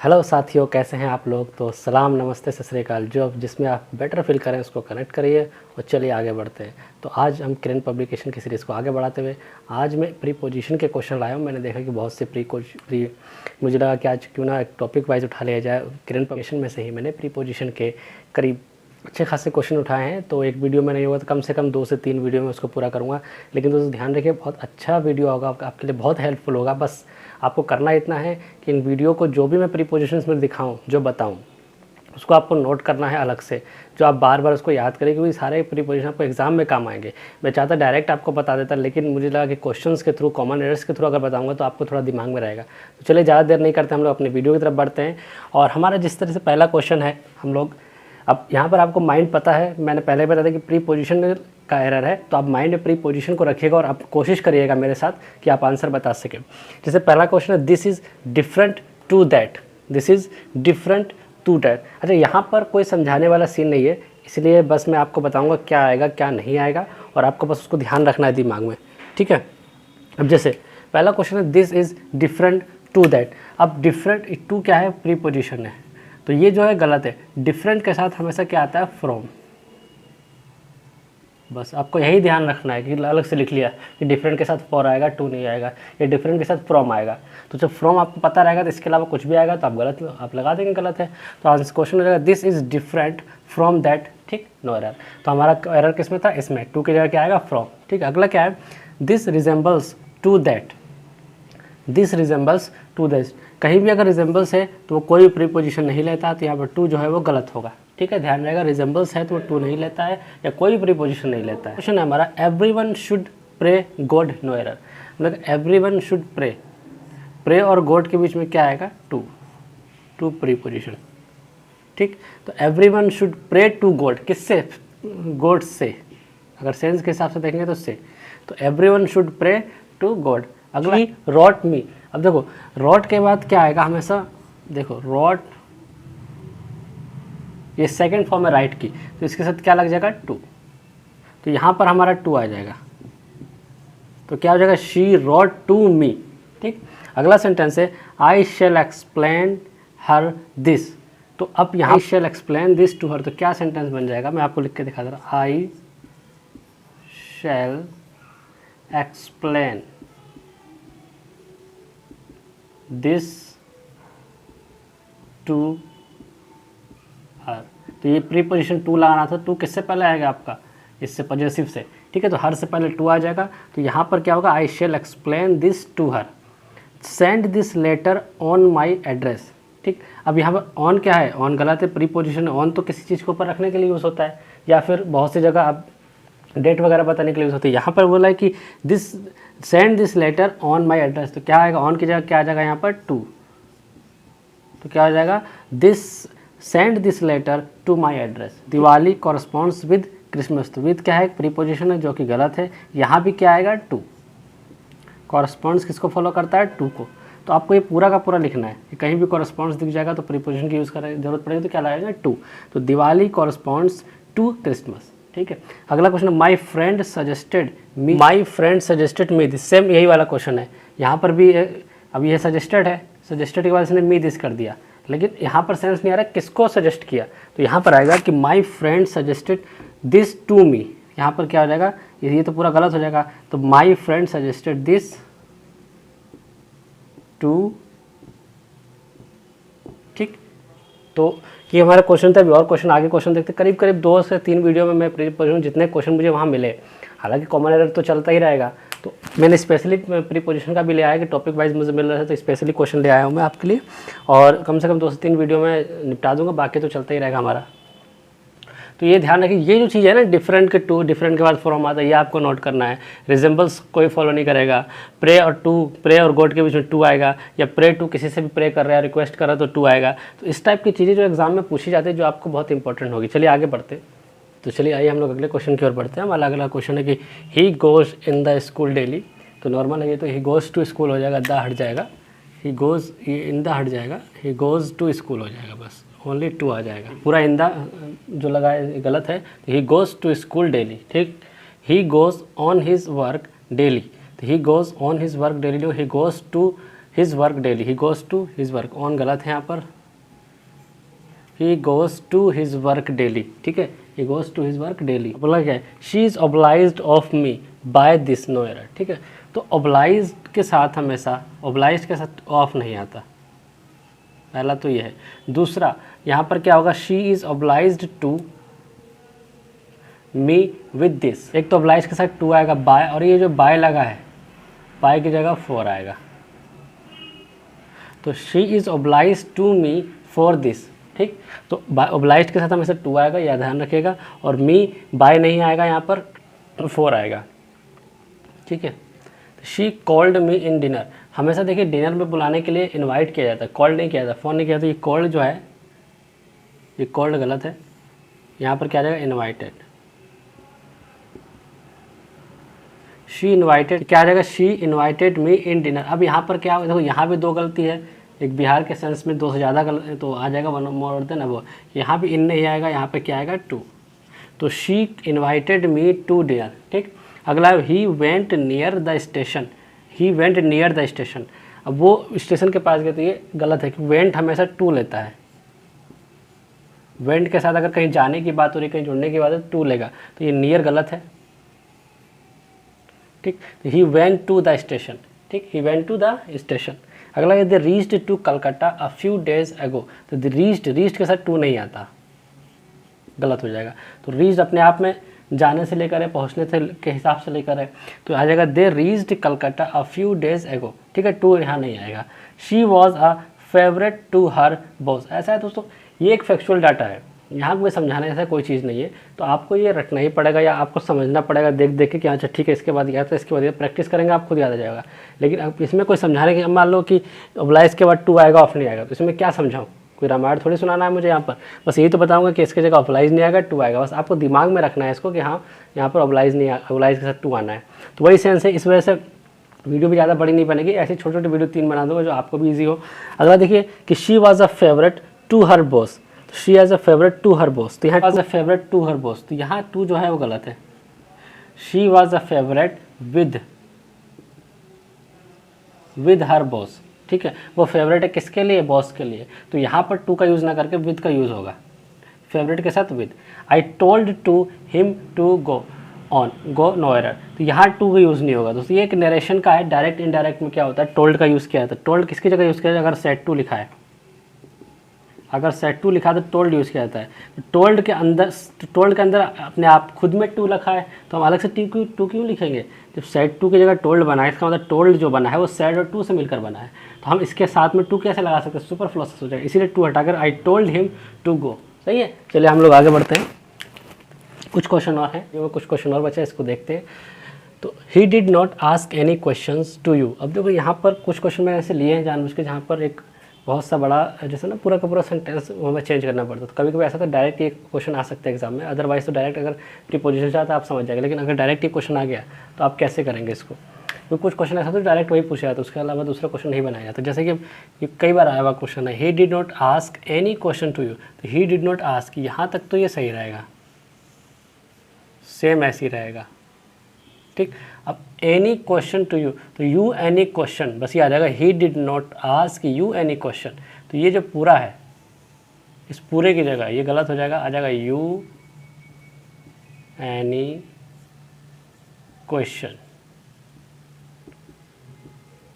Hello साथियों, कैसे हैं आप लोग। तो सलाम, नमस्ते, सत श्री अकाल। जो जिसमें आप बेटर फील करें उसको कनेक्ट करिए और चलिए आगे बढ़ते हैं। तो आज हम किरण पब्लिकेशन की सीरीज़ को आगे बढ़ाते हुए आज मैं प्री पोजीशन के क्वेश्चन लाया हूँ। मैंने देखा कि बहुत से प्री मुझे लगा कि आज क्यों ना एक टॉपिक वाइज उठा लिया जाए। किरण पब्लिकेशन में से ही मैंने प्री पोजीशन के करीब अच्छे खासे क्वेश्चन उठाए हैं। तो एक वीडियो में नहीं होगा तो कम से कम 2 से 3 वीडियो में उसको पूरा करूँगा। लेकिन दोस्तों ध्यान रखिए, बहुत अच्छा वीडियो होगा, आपके लिए बहुत हेल्पफुल होगा। बस आपको करना इतना है कि इन वीडियो को जो भी मैं प्रीपोजिशंस में दिखाऊं, जो बताऊं, उसको आपको नोट करना है अलग से, जो आप बार बार उसको याद करें, क्योंकि सारे प्रीपोजिशन आपको एग्जाम में काम आएंगे। मैं चाहता डायरेक्ट आपको बता देता, लेकिन मुझे लगा कि क्वेश्चंस के थ्रू, कॉमन एरर्स के थ्रू अगर बताऊंगा तो आपको थोड़ा दिमाग में रहेगा। तो चलिए ज़्यादा देर नहीं करते, हम लोग अपनी वीडियो की तरफ बढ़ते हैं। और हमारा जिस तरह से पहला क्वेश्चन है, हम लोग अब यहाँ पर आपको माइंड पता है, मैंने पहले बताया था कि प्री पोजीशन का एरर है, तो आप माइंड में प्री पोजीशन को रखिएगा और आप कोशिश करिएगा मेरे साथ कि आप आंसर बता सकें। जैसे पहला क्वेश्चन है, this is different to that. This is different to that. अच्छा, यहाँ पर कोई समझाने वाला सीन नहीं है, इसलिए बस मैं आपको बताऊँगा क्या आएगा क्या नहीं आएगा, और आपको बस उसको ध्यान रखना है दिमाग में, ठीक है। अब जैसे पहला क्वेश्चन है, this is different to that. अब डिफरेंट टू क्या है? प्री पोजीशन है, तो ये जो है गलत है। डिफरेंट के साथ हमेशा क्या आता है? फ्रॉम। बस आपको यही ध्यान रखना है कि अलग से लिख लिया कि डिफरेंट के साथ फॉर आएगा, टू नहीं आएगा, या डिफरेंट के साथ फ्रॉम आएगा। तो जब फ्रॉम आपको पता रहेगा तो इसके अलावा कुछ भी आएगा तो आप गलत आप लगा देंगे गलत है। तो आंसर क्वेश्चन हो जाएगा, this is different from that. ठीक, नो एरर। तो हमारा एरर किस में था? इसमें। टू की जगह क्या आएगा? फ्रॉम। ठीक, अगला क्या है? This resembles to that. This resembles to that. कहीं भी अगर रिजेंबल्स है तो वो कोई प्रीपोजिशन नहीं लेता, तो यहाँ पर टू जो है वो गलत होगा। ठीक है, ध्यान रहेगा, रिजेंबल्स है तो वो टू नहीं लेता है या कोई प्रीपोजिशन नहीं लेता है। क्वेश्चन है हमारा, everyone should pray God, no error. मतलब एवरीवन शुड प्रे, प्रे और गॉड के बीच में क्या आएगा? To, to preposition. ठीक, तो everyone should pray to God, किससे? गॉड से। अगर सेंस के हिसाब से देखेंगे तो से, तो everyone should pray to God. अगला रॉट मी। अब देखो, रॉट के बाद क्या आएगा हमेशा? देखो, रॉट ये सेकंड फॉर्म है राइट की, तो इसके साथ क्या लग जाएगा? टू। तो यहाँ पर हमारा टू आ जाएगा, तो क्या हो जाएगा? She wrote to me. ठीक, अगला सेंटेंस है, I shall explain her this. तो अब यहाँ I shall explain this to her, तो क्या सेंटेंस बन जाएगा? मैं आपको लिख के दिखा दे रहा। I shall explain this to her. तो ये प्रीपोजिशन टू लगाना था। टू किससे पहले आएगा आपका? इससे, पॉजिटिव से। ठीक है, तो हर से पहले टू आ जाएगा। तो यहाँ पर क्या होगा? I shall explain this to her, send this letter on my address. ठीक, अब यहाँ पर ऑन क्या है? ऑन गलत है, प्रीपोजिशन। ऑन तो किसी चीज़ के ऊपर रखने के लिए यूज़ होता है, या फिर बहुत सी जगह आप डेट वगैरह बताने के लिए यूज़ होती है। यहाँ पर बोला है कि this send this letter on my address, तो क्या आएगा? ऑन की जगह क्या आ जाएगा यहाँ पर? टू। तो क्या हो जाएगा? This send this letter to my address. Diwali corresponds with Christmas, तो विद क्या है? प्रीपोजिशन है जो कि गलत है। यहाँ भी क्या आएगा? टू। कॉरस्पॉन्ड्स किसको फॉलो करता है? टू को। तो आपको ये पूरा का पूरा लिखना है कि कहीं भी कॉरस्पॉन्ड्स दिख जाएगा तो प्रीपोजिशन की यूज़ करने की जरूरत पड़ेगी, तो क्या लगेगा? टू। तो दिवाली कॉरस्पॉन्ड्स टू क्रिसमस। ठीक है, अगला question, my friend suggested me. My friend suggested me this, same यही वाला क्वेश्चन है। यहाँ पर भी अब ये सजेस्टेड है, सजेस्टेड के बाद इसने मी दिस कर दिया, लेकिन यहाँ पर सेंस नहीं आ रहा किसको सजेस्ट किया। तो यहाँ पर आएगा कि my friend suggested this to me. यहाँ पर क्या हो जाएगा? ये तो पूरा गलत हो जाएगा। तो my friend suggested this to. ठीक, तो ये हमारा क्वेश्चन था। अभी और क्वेश्चन, आगे क्वेश्चन देखते। करीब करीब 2 से 3 वीडियो में मैं प्रीपोजिशन जितने क्वेश्चन मुझे वहाँ मिले, हालांकि कॉमन एरर तो चलता ही रहेगा, तो मैंने स्पेशली प्रीपोजिशन का भी ले आया कि टॉपिक वाइज मुझे मिल रहा है, तो स्पेशली क्वेश्चन ले आया हूँ मैं आपके लिए, और कम से कम 2 से 3 वीडियो में निपटा दूंगा, बाकी तो चलता ही रहेगा हमारा। तो ये ध्यान रखिए, ये जो चीज़ है ना, डिफरेंट के टू, डिफरेंट के बाद फ्रॉम आता है, ये आपको नोट करना है। रिजेंबल्स कोई फॉलो नहीं करेगा। प्रे और टू, प्रे और गॉड के बीच में टू आएगा, या प्रे टू किसी से भी प्रे कर रहा है, रिक्वेस्ट कर रहा है तो टू आएगा। तो इस टाइप की चीज़ें जो एग्जाम में पूछी जाती है, जो आपको बहुत इंपॉर्टेंट होगी। चलिए आगे बढ़ते। तो चलिए आइए हम लोग अगले क्वेश्चन की ओर बढ़ते हैं। हमारा अगला क्वेश्चन है कि he goes in the school daily. तो नॉर्मल है ये, तो ही गोज़ टू स्कूल हो जाएगा, द हट जाएगा, ही गोज़ इन द हट जाएगा, ही गोज़ टू स्कूल हो जाएगा, बस ओनली टू आ जाएगा। पूरा इन द जो लगा है गलत है। तो he goes to school daily. ठीक, he goes on his work daily, तो he goes on his work daily, he goes to his work daily, he goes to his work, on गलत है यहाँ पर, he goes to his work daily, ठीक है, he goes to his work daily. बोला क्या है, she is obliged of me by this no error, ठीक है। तो ऑब्लाइज्ड के साथ हमेशा, ऑब्लाइज्ड के साथ ऑफ नहीं आता, पहला तो ये है। दूसरा यहाँ पर क्या होगा, she is obliged to me with this, एक तो ऑब्लाइज के साथ टू आएगा बाय, और ये जो बाय लगा है बाय की जगह फॉर आएगा, तो she is oblige to me for this, ठीक। तो ऑब्लाइज के साथ हमेशा टू आएगा, यह ध्यान रखिएगा, और मी बाय नहीं आएगा यहाँ पर, फॉर आएगा, ठीक है। She called me in dinner, हमेशा देखिए डिनर में बुलाने के लिए इनवाइट किया जाता है, कॉल्ड नहीं किया जाता, फ़ोन नहीं किया जाता। ये कॉल्ड जो है, ये कॉल्ड गलत है, यहाँ पर क्या आ जाएगा, इनवाइटेड। शी इन्वाइटेड, क्या आ जाएगा, she invited me in dinner. अब यहाँ पर क्या, देखो यहाँ भी दो गलती है, एक बिहार के सेंस में दो से ज़्यादा गलत तो आ जाएगा वन मोर देन वो, यहाँ भी इन नहीं आएगा, यहाँ पे क्या आएगा, टू। तो she invited me to dinner, ठीक। अगला he went near the station, he went near the station. अब वो स्टेशन के पास गए, तो ये गलत है कि वेंट हमेशा टू लेता है, वेंट के साथ अगर कहीं जाने की बात हो रही, कहीं जुड़ने की बात है, टू लेगा, तो ये नियर गलत है, ठीक। He went to the station, ठीक, he went to the station. अगला है the reached to Calcutta a few days ago, तो द रीच्ड के साथ टू नहीं आता, गलत हो जाएगा। तो रीच्ड अपने आप में जाने से लेकर है, पहुंचने से के हिसाब से लेकर है, तो आ जाएगा they reached Calcutta a few days ago, ठीक है, टू यहाँ नहीं आएगा। She was a favourite to her boss, ऐसा है दोस्तों, ये एक फैक्चुअल डाटा है, यहाँ कोई समझाने जैसा कोई चीज़ नहीं है, तो आपको ये रटना ही पड़ेगा या आपको समझना पड़ेगा देख देख के कि अच्छा ठीक है, इसके बाद याद है, इसके बाद प्रैक्टिस करेंगे आप खुद याद आ जाएगा। लेकिन अब इसमें कोई समझाने की, मान लो कि ऑब्लाइज के बाद टू आएगा, ऑफ नहीं आएगा, तो इसमें क्या समझाऊँ, कोई रामायण थोड़ी सुनाना है मुझे यहाँ पर, बस यही तो बताऊँगा कि इसके जगह ऑब्लाइज नहीं आएगा, टू आएगा, बस आपको दिमाग में रखना है इसको कि हाँ यहाँ पर ऑब्लाइज नहीं, ऑब्लाइज के साथ टू आना है। तो वही सेंस है, इस वजह से वीडियो भी ज़्यादा बड़ी नहीं बनेगी, ऐसी छोटी छोटी वीडियो 3 बना दूँगा जो आपको भी ईजी हो। अगला देखिए कि she was a favourite to her boss, she as a favourite to her boss, तो यहाँ was a favourite to her boss, तो यहाँ टू जो है वो गलत है। She was a favourite with her boss, ठीक है, वो फेवरेट है किसके लिए, बॉस के लिए, तो यहाँ पर टू का यूज़ ना करके विद का यूज़ होगा, फेवरेट के साथ with. I told to him to go on, go no error, तो यहाँ टू का यूज़ नहीं होगा दोस्तों, ये एक नरेशन का है, डायरेक्ट इनडायरेक्ट में क्या होता है, टोल्ड का यूज़ किया जाता है। टोल्ड किसकी जगह यूज़ किया जाता है, अगर सेट टू लिखा है, अगर सेट टू लिखा है तो टोल्ड यूज़ किया जाता है। तो टोल्ड के अंदर अपने आप खुद में टू लिखा है, तो हम अलग से टू क्यों लिखेंगे, जब सेट टू की जगह टोल्ड बना है, इसका मतलब टोल्ड जो बना है वो सेट और टू से मिलकर बना है, तो हम इसके साथ में टू कैसे लगा सकते हैं, सुपरफ्लूअस हो जाएगा, इसीलिए टू हटाकर I told him to go, सही है। चलिए हम लोग आगे बढ़ते हैं, कुछ क्वेश्चन और हैं, जो कुछ क्वेश्चन और बचे इसको देखते हैं। तो he did not ask any questions to you, अब देखो यहाँ पर कुछ क्वेश्चन मैंने ऐसे लिए हैं जानबूझ के, जहाँ पर एक बहुत सा बड़ा जैसे ना पूरा का पूरा सेंटेंस हमें चेंज करना पड़ता है, तो कभी कभी ऐसा तो डायरेक्ट ये क्वेश्चन आ सकता है एग्जाम में, अदरवाइज तो डायरेक्ट अगर प्रीपोजिशन चाहता है आप समझ जाएंगे, लेकिन अगर डायरेक्ट ये क्वेश्चन आ गया तो आप कैसे करेंगे इसको, तो कुछ क्वेश्चन ऐसा तो डायरेक्ट वही पूछा जाता है, उसके अलावा दूसरा क्वेश्चन नहीं बनाया जाता। जैसे कि ये कई बार आया हुआ क्वेश्चन है, he did not ask any question to you, तो ही डिड नॉट आस्क, यहाँ तक तो ये सही रहेगा, सेम ऐसे ही रहेगा, ठीक। अब एनी क्वेश्चन टू यू, तो यू एनी क्वेश्चन, बस ये आ जाएगा, ही did not ask you any question, तो ये जो पूरा है इस पूरे की जगह ये गलत हो जाएगा, आ जाएगा you any question,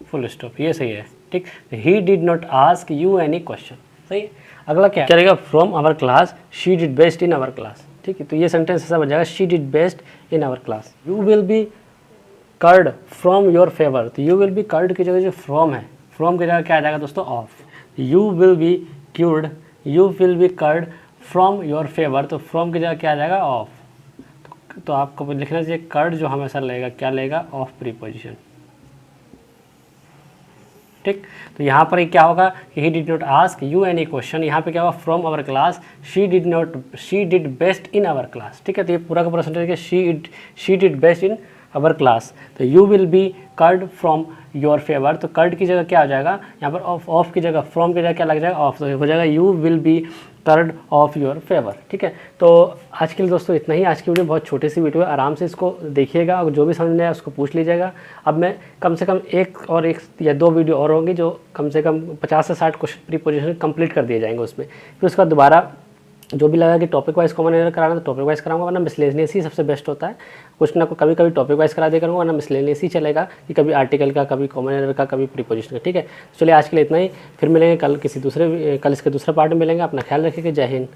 full stop, ये सही है, ठीक। He did not ask you any question, सही है। अगला क्या चलेगा, from our class she did best in our class, ठीक है, तो ये सेंटेंस ऐसा बन जाएगा, she did best in our class. You will be cured from your favour, तो यू विल बी कर्ड की जगह जो फ्रॉम है, फ्रॉम की जगह क्या आ जाएगा दोस्तों, of. You will be cured, you will be cured from your favour, तो फ्रॉम की जगह क्या आ जाएगा, ऑफ। तो आपको लिखना चाहिए कर्ड जो हमेशा लेगा क्या लेगा, ऑफ प्रीपोजिशन, ठीक। तो यहाँ पर क्या होगा, he did not ask you any question, यहाँ पे क्या होगा, from our class she did best in our class, ठीक है। तो ये पूरा का पूरा सेंटेंस है, she did best in our class. तो you will be cured from your favour, तो कर्ड की जगह क्या आ जाएगा, यहाँ पर ऑफ की जगह फ्रॉम की जगह क्या लग जाएगा, ऑफ, तो हो जाएगा you will be turned off your favour. ठीक है, तो आज के लिए दोस्तों इतना ही। आज की वीडियो बहुत छोटी सी वीडियो है, आराम से इसको देखिएगा और जो भी समझ में आए उसको पूछ लीजिएगा। अब मैं कम से कम एक या दो वीडियो और होंगी जो कम से कम 50 से 60 क्वेश्चन प्रीपोजिशन कंप्लीट कर दिए जाएंगे उसमें। फिर उसका दोबारा जो भी लगा कि टॉपिक वाइज कॉमन एरर कराना तो टॉपिक वाइज कराऊंगा, वरना मिसलेनियस ही सबसे बेस्ट होता है। कुछ ना कभी कभी टॉपिक वाइज करा दिया करूँगा, वरना मिसलेनियस ही चलेगा कि कभी आर्टिकल का, कभी कॉमन एरर का, कभी प्रीपोजिशन का। ठीक है, चलिए आज के लिए इतना ही। फिर मिलेंगे कल इसके दूसरे पार्ट में मिलेंगे। अपना ख्याल रखिएगा। जय हिंद।